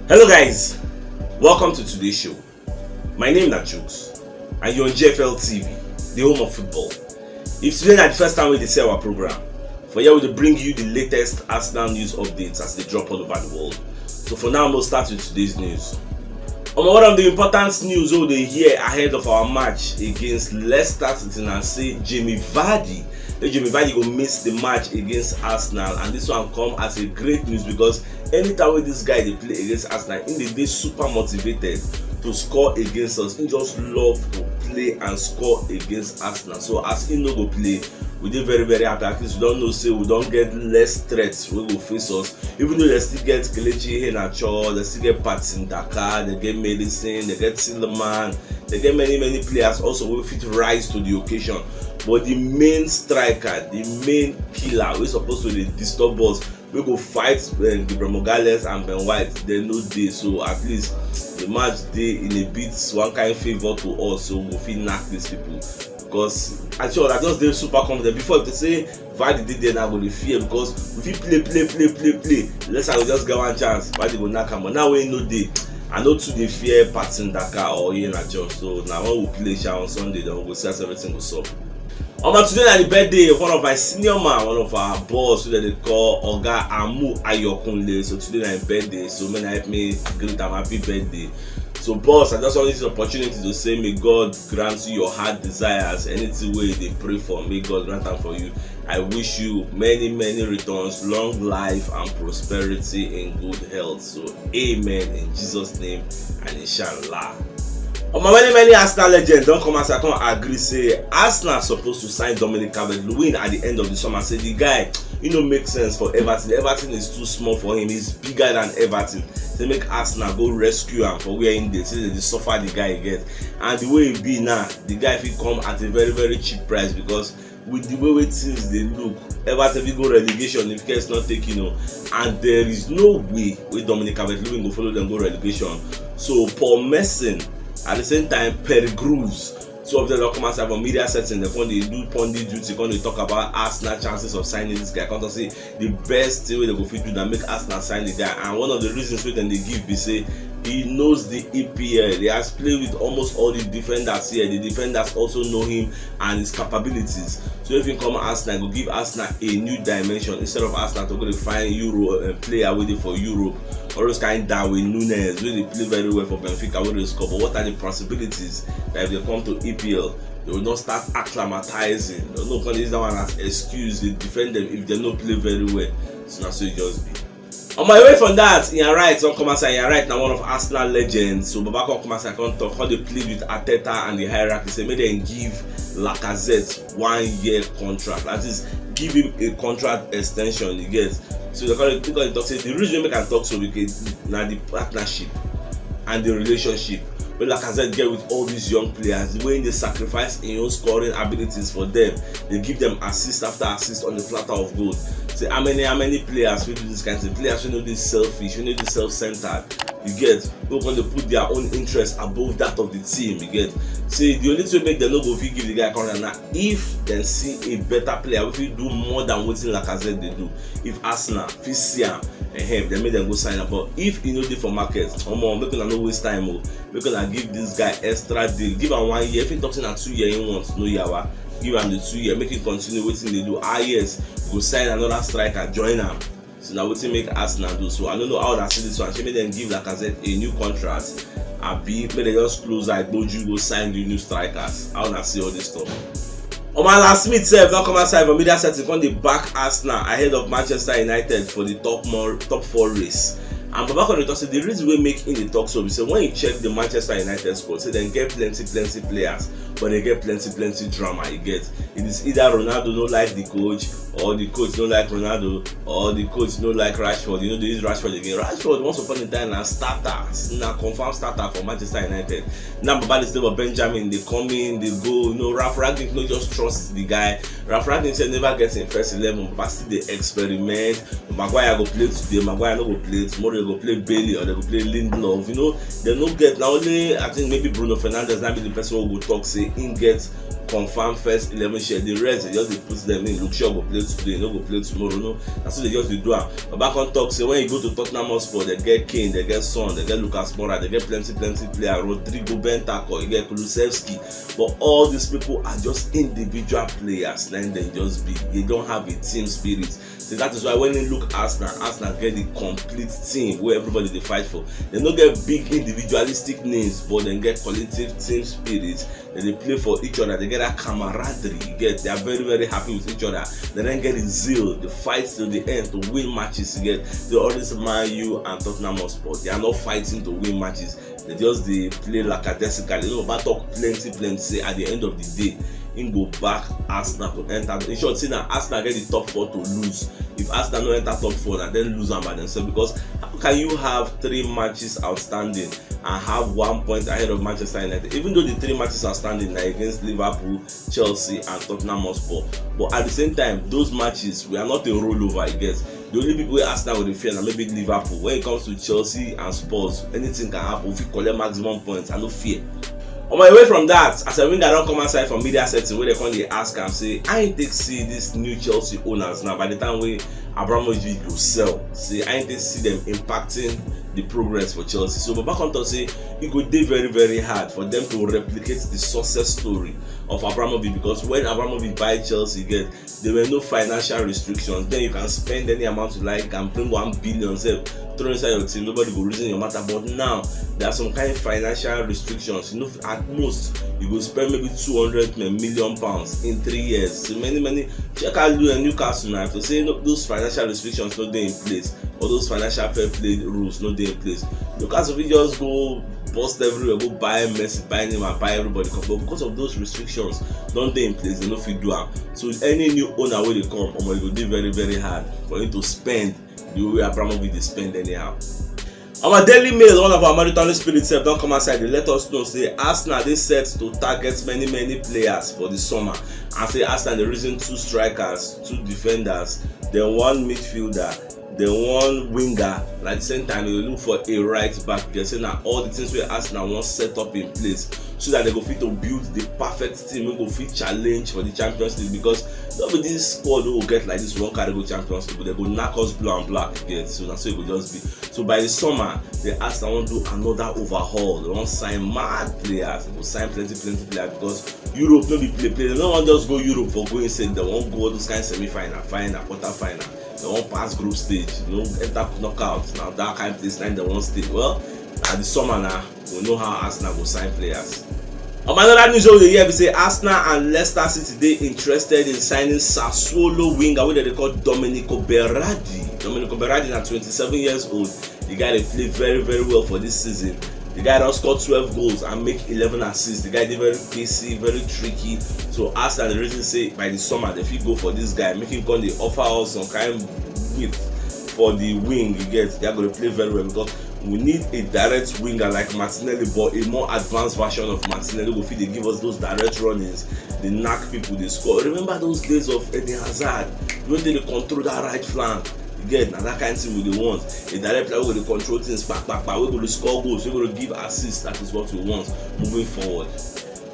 Hello guys, welcome to today's show. My name is CHUKS and you're on GFL TV, the home of football. If today is the first time we see our program, for here we will bring you the latest Arsenal news updates as they drop all over the world. So for now, we'll start with today's news. One of the important news of the year ahead of our match against Leicester City, and say Jamie Vardy will miss the match against Arsenal, and this one come as a great news because anytime with this guy they play against Arsenal, in the day super motivated to score against us. He just love to play and score against Arsenal. So as he no go play, we dey very happy. At least we don't know say we don't get less threats wey go face us. Even though they still get Kelechi Iheanacho, they still get Patson Daka, they get Medicine, they get Sillerman, they get many players also wey fit rise to the occasion. But the main striker, the main killer wey supposed to dey disturb us, we go fight Gabriel Magalhaes and Ben White, they no dey. So at least the match dey in a bit one kind favor to us, so we fit knack these people. Because actually I just dey super confident. Before if they say Vardy dey there now, go dey fear because we fit play. Let's say we just get one chance, Vardy go knack am. But now we no dey, I no too dey fear Patson Daka or Iheanacho. So now when we play on Sunday, then we go see as everything go sup. Today na the birthday of one of my senior man, one of our boss wey they call Oga Amu Ayokunle. So today na his birthday, so may help me greet am happy birthday. So boss, I just want this opportunity to say may God grant you your heart desires. Anything way they pray for, may God grant them for you. I wish you many returns, long life and prosperity in good health. So amen in Jesus' name and inshallah. Many Arsenal legends don't come as I can't agree say Arsenal supposed to sign Dominic Calvert-Lewin at the end of the summer. Say the guy, makes sense for Everton. Everton is too small for him. He's bigger than Everton. They make Arsenal go rescue him for where in there. Say they suffer the guy get. And the way it be now, the guy will come at a very cheap price because with the way things they look, Everton will go relegation if case not taken, and there is no way with Dominic Calvert-Lewin go follow them go relegation. So Paul Merson, at the same time, Perry Grooves, two of them don't come outside from media setting. They come, they do pundit duty, come they talk about Arsenal chances of signing this guy. Come to say the best way they go fit do that make Arsenal sign the guy. And one of the reasons why then they give be say he knows the EPL. He has played with almost all the defenders here. The defenders also know him and his capabilities. So if you come Arsenal, go give Arsenal a new dimension instead of Arsenal to go to find Euro and player waiting for Europe. Or those kind down with Nunes, where they play very well for Benfica, where they score. But what are the possibilities that if they come to EPL, they will not start acclimatizing? They will not use that one as excuse. They defend them if they don't play very well. So that's what it just be. On my way from that, in your right, some come outside, you're right now one of Arsenal legends. So Babako come outside, come talk how they play with Arteta and the hierarchy. Say maybe they give Lacazette 1 year contract. That is, give him a contract extension. You get. So they call it talk. Say the reason we can talk so we can now the partnership and the relationship. When Lacazette get with all these young players, the way they sacrifice in own scoring abilities for them, they give them assist after assist on the platter of gold. Say how many players will do this kind of thing? Players who know this selfish, who know this self-centered. You get, who going to put their own interest above that of the team. You get. See, the only way make them not go fit give the guy contract now if they see a better player, if he do more than what Lacazette they do. If Arsenal, if see him, they make them go sign up. But if you know the for market, make them no waste time. Make them give this guy extra deal. Give him 1 year. If he talks in a 2 year, he wants no yawa. Give him the 2 year. Make him continue waiting they do. Yes, go sign another striker, join him. So now what make Arsenal do? So I don't know how they see this one. She made them give Lacazette a new contract. May they just close like Boju go sign the new strikers. I wanna see all this stuff. My last Smith self don't come outside for media setting on the back Arsenal ahead of Manchester United for the top 4 race. And Babako they talk say the reason we make in the talk so we say when you check the Manchester United squad, say they get plenty players, but they get plenty drama. You get it is either Ronaldo don't like the coach, or the coach don't like Ronaldo, or the coach don't like Rashford. You know they use Rashford again. Rashford once upon a time na starter, na confirmed starter for Manchester United. Now Baba the stable Benjamin, they come in, they go. You know Ralph Rangnick no just trust the guy. Ralph Rangnick said never gets in first 11, but still they experiment. Maguire go play today, Maguire no go play tomorrow. They go play Bailey or they go play Lindelof. You know they no get now only I think maybe Bruno Fernandes now be the person who will talk say in get confirm first 11 share. The rest they just dey put them in. Look sure go play today, no go play tomorrow. No, that's what they just dey do. But back on talk, say when you go to Tottenham Hotspur, they get Kane, they get Son, they get Lucas Moura, they get plenty players. Rodrigo Bentancur, you get Kulusevski. But all these people are just individual players. Then they just be. They don't have a team spirit. So that is why when you look Arsenal get the complete team where everybody they fight for. They don't get big individualistic names, but they get collective team spirit. They play for each other. They get that camaraderie. They are very, very happy with each other. They then get the zeal, the fight till the end to win matches. They always Man U and Tottenham Hotspur. They are not fighting to win matches. They play lackadaisically. You know, but talk plenty. Say at the end of the day, in go back Arsenal to enter. In short, see now Arsenal get the top 4 to lose. If Arsenal no enter top 4, then lose them by themselves. Because how can you have 3 matches outstanding and have 1 point ahead of Manchester United? Even though the 3 matches outstanding are against Liverpool, Chelsea, and Tottenham Hotspur, but at the same time, those matches we are not a rollover. I guess the only people where Arsenal will fear are maybe Liverpool. When it comes to Chelsea and Spurs, anything can happen. If you collect maximum points, I no fear. On my way from that, as a winger don't come outside from media setting where they come they ask and say, I ain't take see these new Chelsea owners now. By the time we Abramovich go sell, say I ain't take see them impacting the progress for Chelsea. So but back on to say it could be very, very hard for them to replicate the success story of Abramovich, because when Abramovich buy Chelsea, there were no financial restrictions. Then you can spend any amount you like and bring 1 billion throw inside your team, nobody will reason your matter. But now there are some kind of financial restrictions. You know, at most you will spend maybe 200 million pounds in 3 years. So many check out Newcastle now. If you say no, those financial restrictions not there in place, or those financial fair play rules not there in place, Newcastle will just go bust everywhere, go buy Messi, buy Neymar, buy everybody. But because of those restrictions don't they in place, they no fit do am. So any new owner where they come, it will be very, very hard for him to spend the way Abramovich dey spend anyhow. On my Daily Mail, one of our Maritime spirits don't come outside. They let us know say Arsenal they set to target many players for the summer, and say Arsenal the reason 2 strikers, 2 defenders, then 1 midfielder, then 1 winger. Like the same time, they look for a right back. They say now all the things where Arsenal want set up in place so that they go fit to build the perfect team. We go fit challenge for the Champions League, because nobody this squad will get like this one carry go Champions League, but they go knock us blue and black again. So that's so it will just be. So by the summer, they Arsenal want to do another overhaul. They want sign mad players. They will sign plenty players, because Europe no be play. They don't want just go Europe for going sake. They won't go those kind of semi-final, final, quarter-final. They won't pass group stage. They won't enter knockout. Now that kind of place they won't stay. Well, at the summer now, we know how Arsenal will sign players. On another news over the year, we say Arsenal and Leicester City they interested in signing Sassuolo winger, what they call Domenico Berardi. Domenico Berardi is 27 years old. The guy they play very, very well for this season. The guy don't score 12 goals and make 11 assists. The guy is very pacey, very tricky. So Arsenal the reason say by the summer they fit go for this guy, make him come they offer us some kind of width for the wing. You get they are going to play very well, because we need a direct winger like Martinelli, but a more advanced version of Martinelli will fit they give us those direct runnings, they knock people, they score. Remember those days of Eden Hazard when they control that right flank? Again, and that kind of thing we want. A direct player will control things back. We're going to score goals, we're going to give assists. That is what we want moving forward.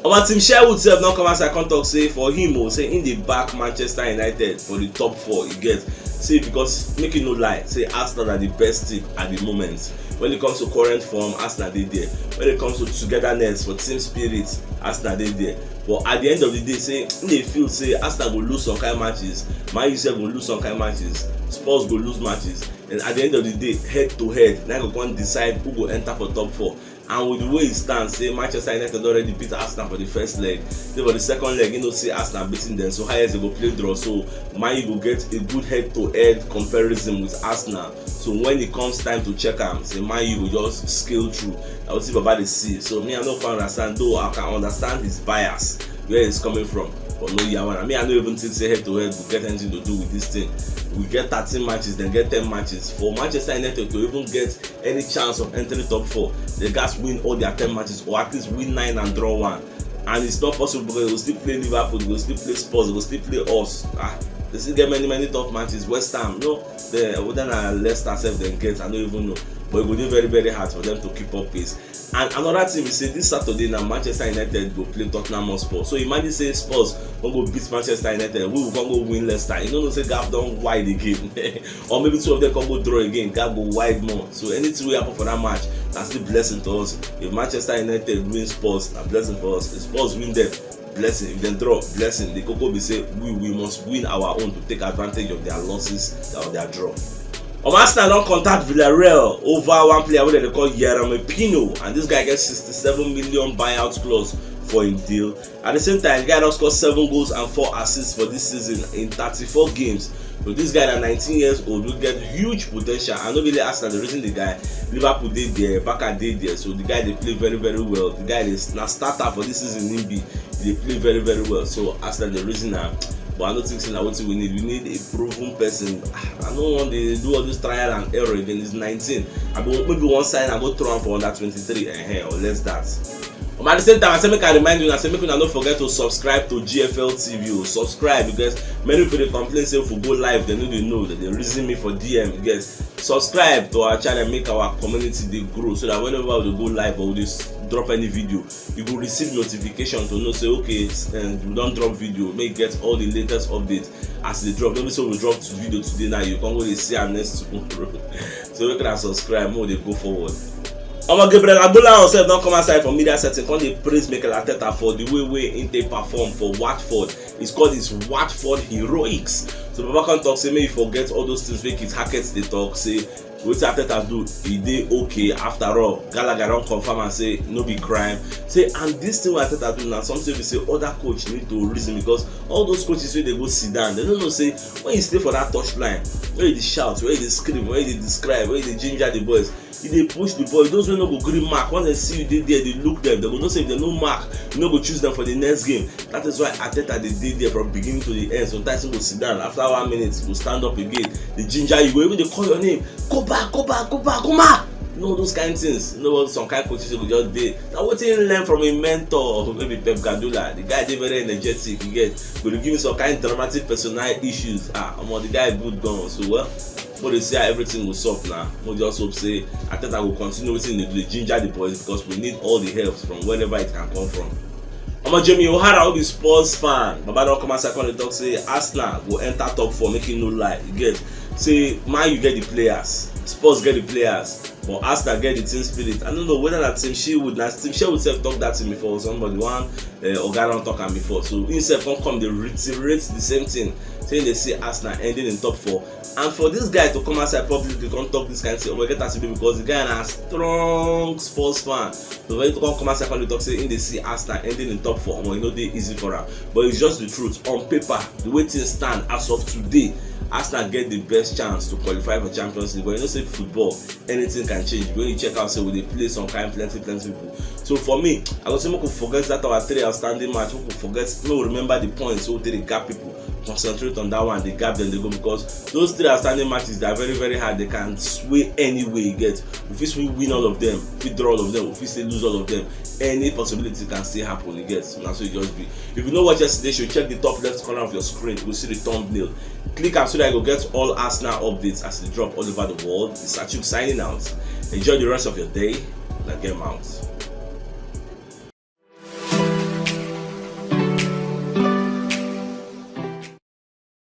Our team Sherwood self not come as I contact say for him, say in the back Manchester United for the top 4. You get say, because make it no lie, say Arsenal are the best team at the moment. When it comes to current form, Arsenal they there. When it comes to togetherness, for team spirit, Arsenal they there. But at the end of the day, say they feel say Arsenal will lose some kind of matches, Man U will lose some kind of matches, Spurs will lose matches, and at the end of the day, head to head, now go come decide who will enter for top 4. And with the way it stands, say Manchester United already beat Arsenal for the first leg. Then for the second leg, you know, see Arsenal beating them. So highest they go play draw. So Man U will get a good head-to-head comparison with Arsenal. So when it comes time to check them, say Man U will just scale through. I will see about the see. So me, I don't understand, though I can understand his bias, where it's coming from. But no, yeah, I mean, I don't even think say head-to-head will get anything to do with this thing. We get 13 matches, then get 10 matches. For Manchester United to even get any chance of entering top 4, they got to win all their 10 matches, or at least win 9 and draw 1. And it's not possible, because they will still play Liverpool, they will still play Spurs, they will still play us. They still get many tough matches. West Ham, no, they wouldn't Leicester self then get, I don't even know. but it will be very very hard for them to keep up pace. And another thing we say this Saturday now Manchester United go play Tottenham Hotspur. So imagine say Spurs gon go beat Manchester United, we will go win Leicester. You know say gap don wide again or maybe two of them can go draw again, gap go wide more. So anything will happen for that match, that's the blessing to us. If Manchester United win Spurs, a blessing for us. If Spurs win them, blessing. If they draw, blessing. The Coco be say we must win our own to take advantage of their losses or their draw. Arsenal don contact Villarreal over one player wey dem dey call Yeremy Pino, and this guy gets 67 million buyout clause for him deal. At the same time, the guy don score 7 goals and 4 assists for this season in 34 games. So this guy at 19 years old will get huge potential. I know really Arsenal the reason the guy Liverpool did there, Barca did there. So the guy they play very very well. The guy is now starter for this season in NB. They play very very well. So Arsenal the reason now. But I don't think so. What we need a proven person. I don't want to do all this trial and error again. He's 19. I go maybe one side I go throw him for under 23 or less that. At the same time, I say make I remind you, I say make you don't forget to subscribe to GFL TV. Subscribe because many people they complain say if we go live, they know that they reason me for DM. Guys, subscribe to our channel, make our community they grow so that whenever we go live or we drop any video, you will receive notification to know say okay, and we don't drop video, make get all the latest updates as they drop. Maybe so we drop video today now, you can go to see our next tomorrow. So we can subscribe more, they go forward. Gabriel Abula himself don come outside for media setting, come dey praise Mikel Arteta for the way he dey perform for Watford. It's called his Watford heroics. So Baba come talk say make you forget all those things wey Kit Hackett dey talk, say wetin Arteta do, he dey okay after all. Gallagher don confirm and say no be crime. Say and this thing wey Arteta do na something we say other coach need to reason, because all those coaches wey dey go sit down, they don't know say when you stay for that touch line, where you dey shout, where you dey scream, where you dey describe, where you dey ginger the boys, you dey push the boys. Those wey no go gree mark, once they see you dey there, they look them, they go know say if they no mark, you no go choose them for the next game. That is why Arteta dey there from beginning to the end. Sometimes he go sit down, after 1 minute he go stand up again, the ginger you go, even dey call your name, go back, you know those kind of things. You know some kind of coaches go just dey. Now what he learn from a mentor, maybe Pep Guardiola, the guy dey very energetic, you get, go to give me some kind of dramatic personal issues. The guy good gone. So well, but they say everything will solve now. We just hope say Arteta will continue with the ginger the boys, because we need all the help from wherever it can come from. Jamie O'Hara will be Spurs fan. Baba don come outside and talk say Arsenal will enter top 4, making no lie. You get, say man, you get the players, Spurs get the players, but Arsenal get the team spirit. I don't know whether that Team Sherwood self talk that to me before, somebody one Oga don talk am before. So himself come they reiterate the same thing, saying they see Arsenal ending in top 4. And for this guy to come outside publicly come talk this kind of thing, get that to do because the guy is a strong Spurs fan. So when he come outside and talk say in they see Arsenal ending in top 4, you know they easy for him. But it's just the truth. On paper, the way things stand as of today, Arsenal get the best chance to qualify for Champions League. But you know say football, anything can change. When you check out say we dey play some kind plenty people. So for me, I go say we could forget that our 3 outstanding match. We could forget, no remember the points so they gap people. Concentrate on that one, they gap them, they go, because those 3 outstanding matches they are very very hard. They can sway any way you get. If we win all of them, if we draw all of them, if we still lose all of them, any possibility can still happen. You get, so that's what it just be. If you know what yesterday, you check the top left corner of your screen, you will see the thumbnail. Click am so that you will get all Arsenal updates as they drop all over the world. It's CHUKS signing out. Enjoy the rest of your day. Now get out.